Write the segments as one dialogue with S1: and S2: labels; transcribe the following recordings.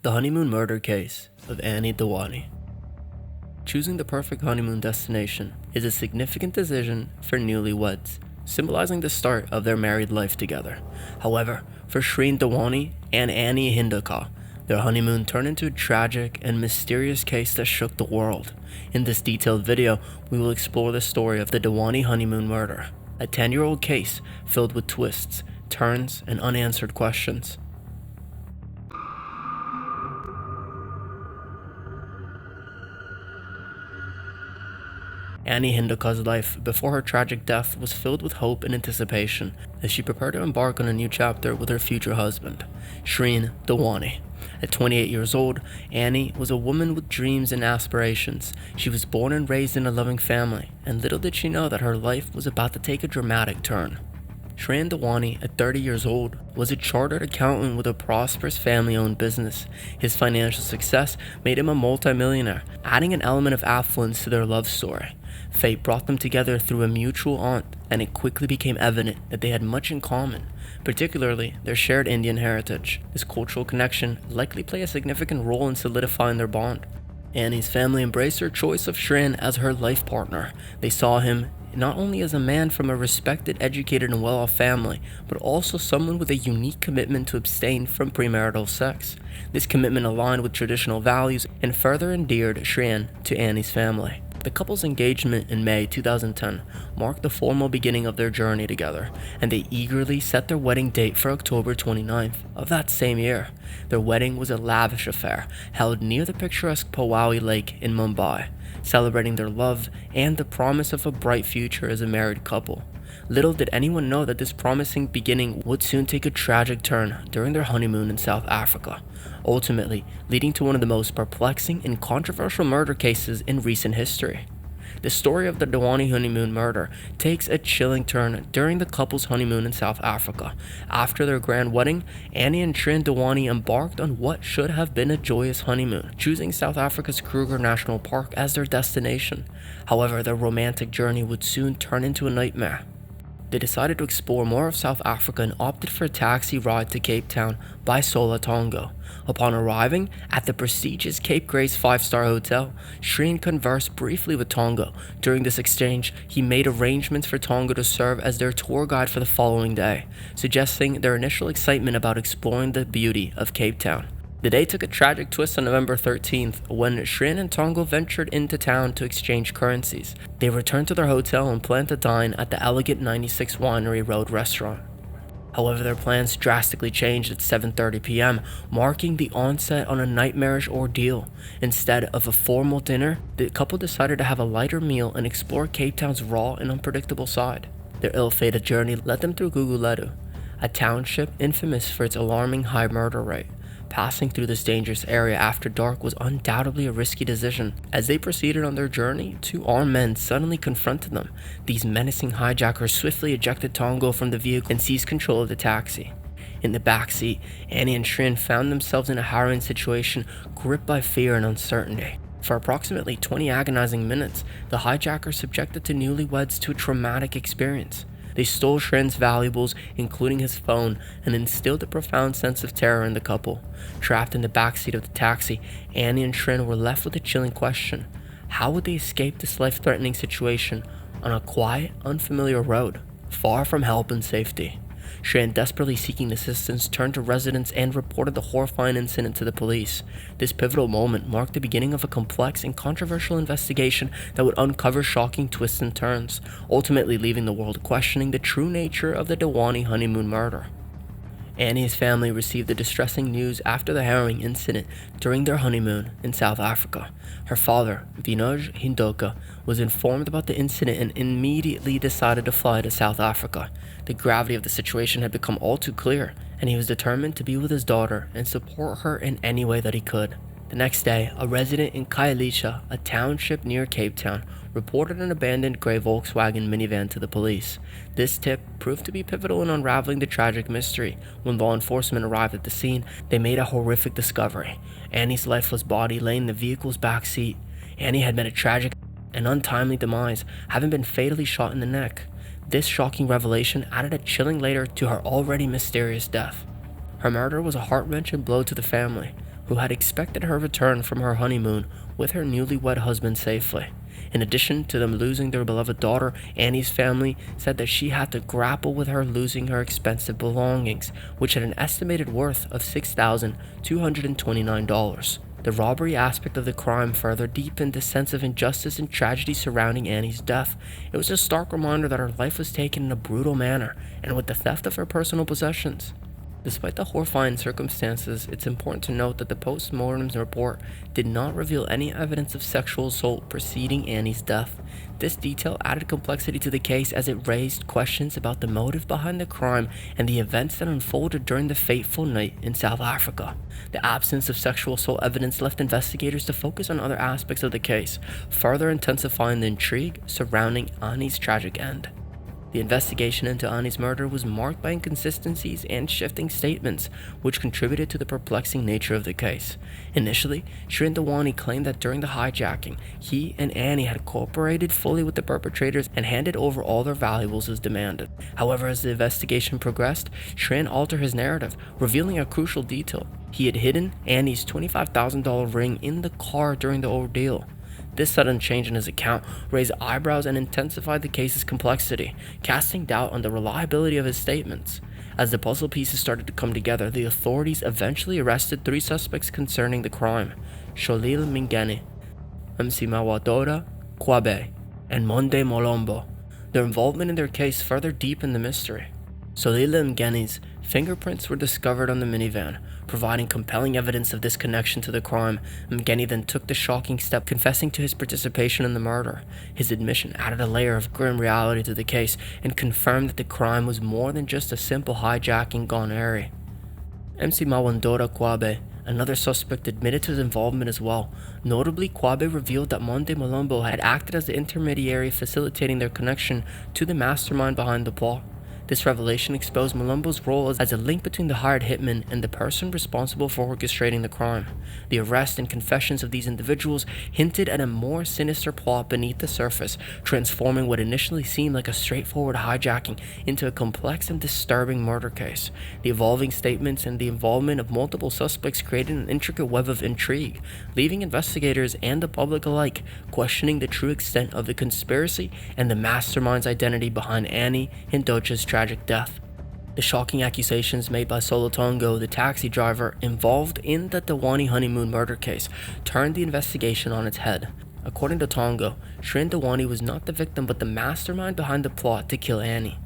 S1: The honeymoon murder case of Anni Dewani. Choosing the perfect honeymoon destination is a significant decision for newlyweds, symbolizing the start of their married life together. However, for Shreen Dewani and Anni Hindaka, their honeymoon turned into a tragic and mysterious case that shook the world. In this detailed video, we will explore the story of the Dewani honeymoon murder, a 10-year-old case filled with twists, turns, and unanswered questions. Anni Hindaka's life before her tragic death was filled with hope and anticipation as she prepared to embark on a new chapter with her future husband, Shreen Dewani. At 28 years old, Anni was a woman with dreams and aspirations. She was born and raised in a loving family, and little did she know that her life was about to take a dramatic turn. Shreen Dewani, at 30 years old, was a chartered accountant with a prosperous family-owned business. His financial success made him a multimillionaire, adding an element of affluence to their love story. Fate brought them together through a mutual aunt, and it quickly became evident that they had much in common, particularly their shared Indian heritage. This cultural connection likely played a significant role in solidifying their bond. Anni's family embraced her choice of Shreen as her life partner. They saw him not only as a man from a respected, educated, and well-off family, but also someone with a unique commitment to abstain from premarital sex. This commitment aligned with traditional values and further endeared Shreen to Anni's family. The couple's engagement in May 2010 marked the formal beginning of their journey together, and they eagerly set their wedding date for October 29th of that same year. Their wedding was a lavish affair held near the picturesque Powai Lake in Mumbai, celebrating their love and the promise of a bright future as a married couple. Little did anyone know that this promising beginning would soon take a tragic turn during their honeymoon in South Africa, ultimately leading to one of the most perplexing and controversial murder cases in recent history. The story of the Dewani honeymoon murder takes a chilling turn during the couple's honeymoon in South Africa. After their grand wedding, Anni and Shreen Dewani embarked on what should have been a joyous honeymoon, choosing South Africa's Kruger National Park as their destination. However, their romantic journey would soon turn into a nightmare. They decided to explore more of South Africa and opted for a taxi ride to Cape Town by Sola Tongo. Upon arriving at the prestigious Cape Grace 5-star hotel, Shreen conversed briefly with Tongo. During this exchange, he made arrangements for Tongo to serve as their tour guide for the following day, suggesting their initial excitement about exploring the beauty of Cape Town. The day took a tragic twist on November 13th when Shreen and Tongo ventured into town to exchange currencies. They returned to their hotel and planned to dine at the elegant 96 Winery Road restaurant. However, their plans drastically changed at 7:30 p.m., marking the onset on a nightmarish ordeal. Instead of a formal dinner, the couple decided to have a lighter meal and explore Cape Town's raw and unpredictable side. Their ill-fated journey led them through Guguletu, a township infamous for its alarming high murder rate. Passing through this dangerous area after dark was undoubtedly a risky decision. As they proceeded on their journey, two armed men suddenly confronted them. These menacing hijackers swiftly ejected Tongo from the vehicle and seized control of the taxi. In the backseat, Anni and Shreen found themselves in a harrowing situation, gripped by fear and uncertainty. For approximately 20 agonizing minutes, the hijackers subjected the newlyweds to a traumatic experience. They stole Shreen's valuables, including his phone, and instilled a profound sense of terror in the couple. Trapped in the backseat of the taxi, Anni and Shreen were left with a chilling question. How would they escape this life-threatening situation on a quiet, unfamiliar road, far from help and safety? Shreen, desperately seeking assistance, turned to residents and reported the horrifying incident to the police. This pivotal moment marked the beginning of a complex and controversial investigation that would uncover shocking twists and turns, ultimately leaving the world questioning the true nature of the Dewani honeymoon murder. Anni's family received the distressing news after the harrowing incident during their honeymoon in South Africa. Her father, Vinod Hindoka, was informed about the incident and immediately decided to fly to South Africa. The gravity of the situation had become all too clear, and he was determined to be with his daughter and support her in any way that he could. The next day, a resident in Khayelitsha, a township near Cape Town, reported an abandoned gray Volkswagen minivan to the police. This tip proved to be pivotal in unraveling the tragic mystery. When law enforcement arrived at the scene, they made a horrific discovery. Anni's lifeless body lay in the vehicle's back seat. Anni had met a tragic and untimely demise, having been fatally shot in the neck. This shocking revelation added a chilling layer to her already mysterious death. Her murder was a heart-wrenching blow to the family, who had expected her return from her honeymoon with her newlywed husband safely. In addition to them losing their beloved daughter, Annie's family said that she had to grapple with her losing her expensive belongings, which had an estimated worth of $6,229. The robbery aspect of the crime further deepened the sense of injustice and tragedy surrounding Annie's death. It was a stark reminder that her life was taken in a brutal manner, and with the theft of her personal possessions. Despite the horrifying circumstances, it's important to note that the post-mortem report did not reveal any evidence of sexual assault preceding Annie's death. This detail added complexity to the case as it raised questions about the motive behind the crime and the events that unfolded during the fateful night in South Africa. The absence of sexual assault evidence left investigators to focus on other aspects of the case, further intensifying the intrigue surrounding Annie's tragic end. The investigation into Annie's murder was marked by inconsistencies and shifting statements, which contributed to the perplexing nature of the case. Initially, Dewani claimed that during the hijacking, he and Annie had cooperated fully with the perpetrators and handed over all their valuables as demanded. However, as the investigation progressed, Shren altered his narrative, revealing a crucial detail. He had hidden Annie's $25,000 ring in the car during the ordeal. This sudden change in his account raised eyebrows and intensified the case's complexity, casting doubt on the reliability of his statements. As the puzzle pieces started to come together, the authorities eventually arrested 3 suspects concerning the crime: Sholil Mingeni, Msimawadora Kwabe, and Monde Molombo. Their involvement in their case further deepened the mystery. Solila Mgeni's fingerprints were discovered on the minivan, providing compelling evidence of this connection to the crime. Mgeni then took the shocking step, confessing to his participation in the murder. His admission added a layer of grim reality to the case and confirmed that the crime was more than just a simple hijacking gone airy. MC Mawandora Kwabe, another suspect, admitted to his involvement as well. Notably, Kwabe revealed that Monde Molombo had acted as the intermediary facilitating their connection to the mastermind behind the plot. This revelation exposed Molombo's role as a link between the hired hitman and the person responsible for orchestrating the crime. The arrest and confessions of these individuals hinted at a more sinister plot beneath the surface, transforming what initially seemed like a straightforward hijacking into a complex and disturbing murder case. The evolving statements and the involvement of multiple suspects created an intricate web of intrigue, leaving investigators and the public alike questioning the true extent of the conspiracy and the mastermind's identity behind Annie Ndocha's tragic death. The shocking accusations made by Solotongo, the taxi driver involved in the Dewani honeymoon murder case, turned the investigation on its head. According to Tongo, Dewani was not the victim but the mastermind behind the plot to kill Annie.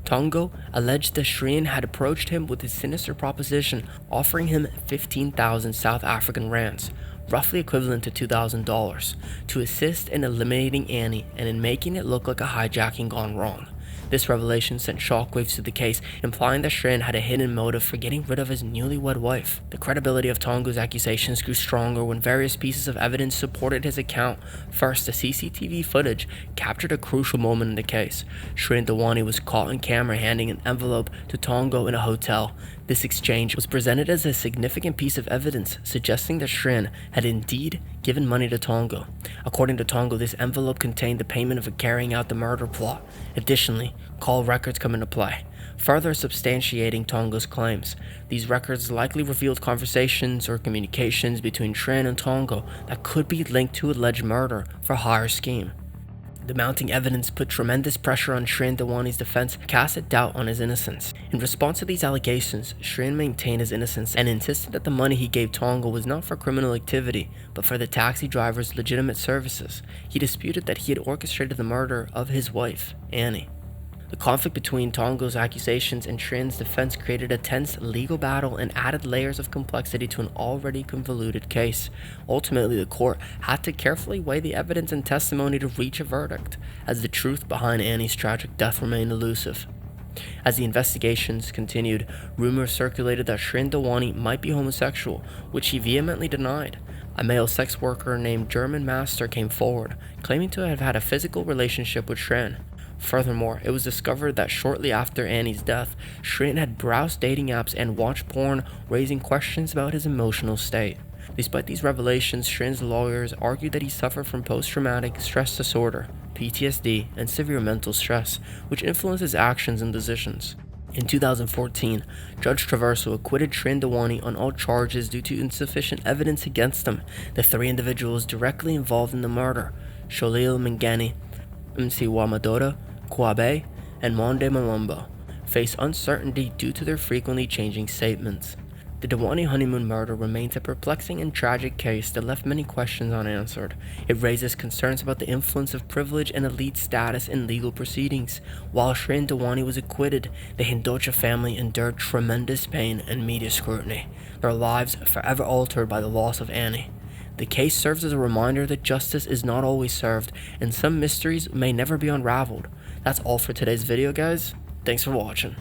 S1: Tongo alleged that Shren had approached him with a sinister proposition, offering him 15,000 South African rands, roughly equivalent to $2,000, to assist in eliminating Annie and in making it look like a hijacking gone wrong. This revelation sent shockwaves to the case, implying that Shren had a hidden motive for getting rid of his newlywed wife. The credibility of Tongo's accusations grew stronger when various pieces of evidence supported his account. First, the CCTV footage captured a crucial moment in the case. Dewani was caught on camera handing an envelope to Tongo in a hotel. This exchange was presented as a significant piece of evidence, suggesting that Shren had indeed given money to Tongo. According to Tongo, this envelope contained the payment for carrying out the murder plot. Additionally, call records come into play, further substantiating Tongo's claims. These records likely revealed conversations or communications between Shren and Tongo that could be linked to alleged murder for hire scheme. The mounting evidence put tremendous pressure on Dewani's defense, casted doubt on his innocence. In response to these allegations, Shren maintained his innocence and insisted that the money he gave Tongo was not for criminal activity, but for the taxi driver's legitimate services. He disputed that he had orchestrated the murder of his wife, Annie. The conflict between Tongo's accusations and Shren's defense created a tense legal battle and added layers of complexity to an already convoluted case. Ultimately, the court had to carefully weigh the evidence and testimony to reach a verdict, as the truth behind Annie's tragic death remained elusive. As the investigations continued, rumors circulated that Dewani might be homosexual, which he vehemently denied. A male sex worker named German Master came forward, claiming to have had a physical relationship with Shren. Furthermore, it was discovered that shortly after Annie's death, Shren had browsed dating apps and watched porn, raising questions about his emotional state. Despite these revelations, Shren's lawyers argued that he suffered from post-traumatic stress disorder, PTSD, and severe mental stress, which influenced his actions and decisions. In 2014, Judge Traverso acquitted Shri Dewani on all charges due to insufficient evidence against them. The three individuals directly involved in the murder, Sholil Mangani, Msiwamadora, Kwabe, and Monde Malumbo, face uncertainty due to their frequently changing statements. The Dewani honeymoon murder remains a perplexing and tragic case that left many questions unanswered. It raises concerns about the influence of privilege and elite status in legal proceedings. While Shri Dewani was acquitted, the Hindocha family endured tremendous pain and media scrutiny, their lives forever altered by the loss of Anni. The case serves as a reminder that justice is not always served, and some mysteries may never be unraveled. That's all for today's video, guys. Thanks for watching.